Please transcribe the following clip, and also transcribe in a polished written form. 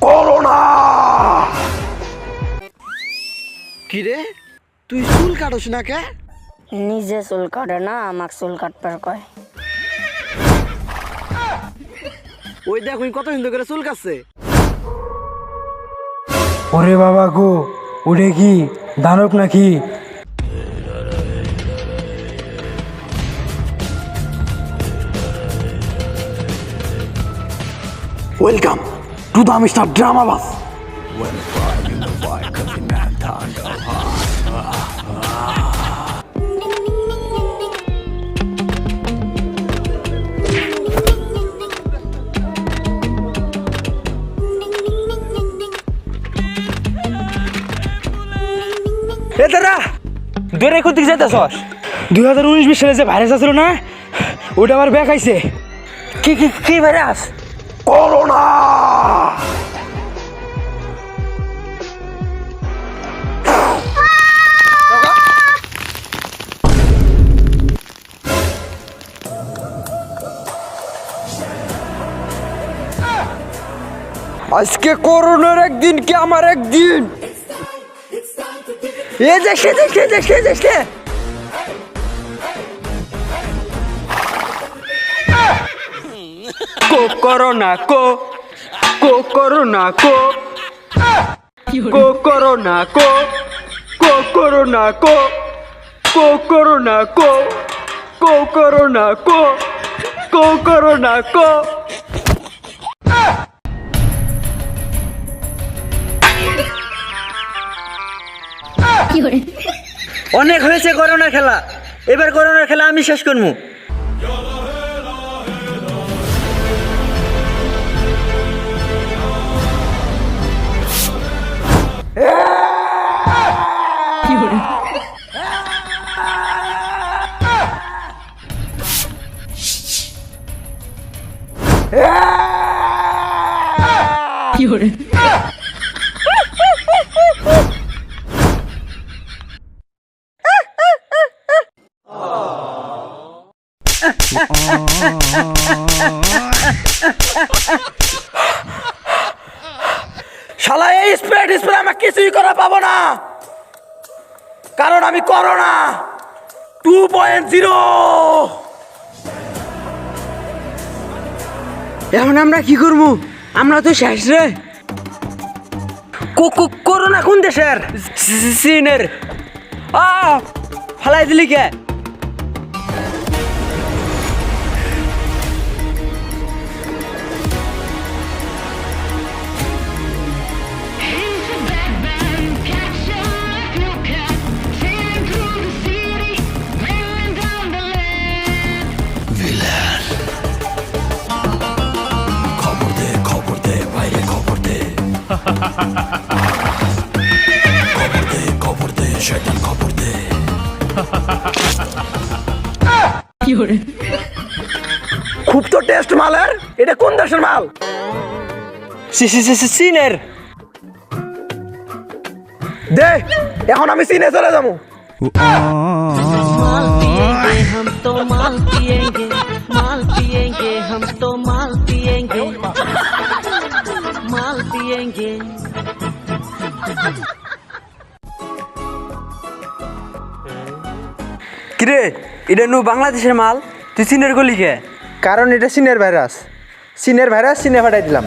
Corona. কিরে তুই চুল কাটছ না কে? নিজে চুল কাটে না, আমাকে চুল কাটবার কয়। ওই দেখ ওই কত হিন্দু করে চুল কাটছে। ওরে বাবা গো, ওরে কি দানব নাকি? Welcome to the mister drama bus. এ দাদা দূরে কোন দিকে যাইতেছস? 2019 সালে যে ভাইরাস আসলো না, ওটা আবার ব্যাক আইছে। কি কি কি ভাইরাস? করোনা। আজকে করোনার একদিন কি আমার একদিন? এ দেখে দেখে দেখে দেখে corona corona corona corona corona corona corona অনেক হয়েছে করোনা খেলা, এবার করোনার খেলা আমি শেষ করবো। শালা এই স্প্রে আমি কিছুই করা পাবো না, কারণ আমি করোনা 2.0। এখন আমরা কি করবো? আমরা তো শেষ রে। করোনা কোন দেশের? চীনের। ফালাই দিলি কে? খুব তো টেস্ট মালের, এটা কোন দেশের মাল? চীনের। দে এখন আমি চীনে চলে যাবো। माल पिएंगे हम तो माल पिएंगे, माल पिएंगे हम तो माल पिएंगे, माल पिएंगे। কিরে এটা নু বাংলাদেশের মাল, তুই চীনের গলি কে? কারণ এটা চীনের ভাইরাস, চীনে পাঠাই দিলাম।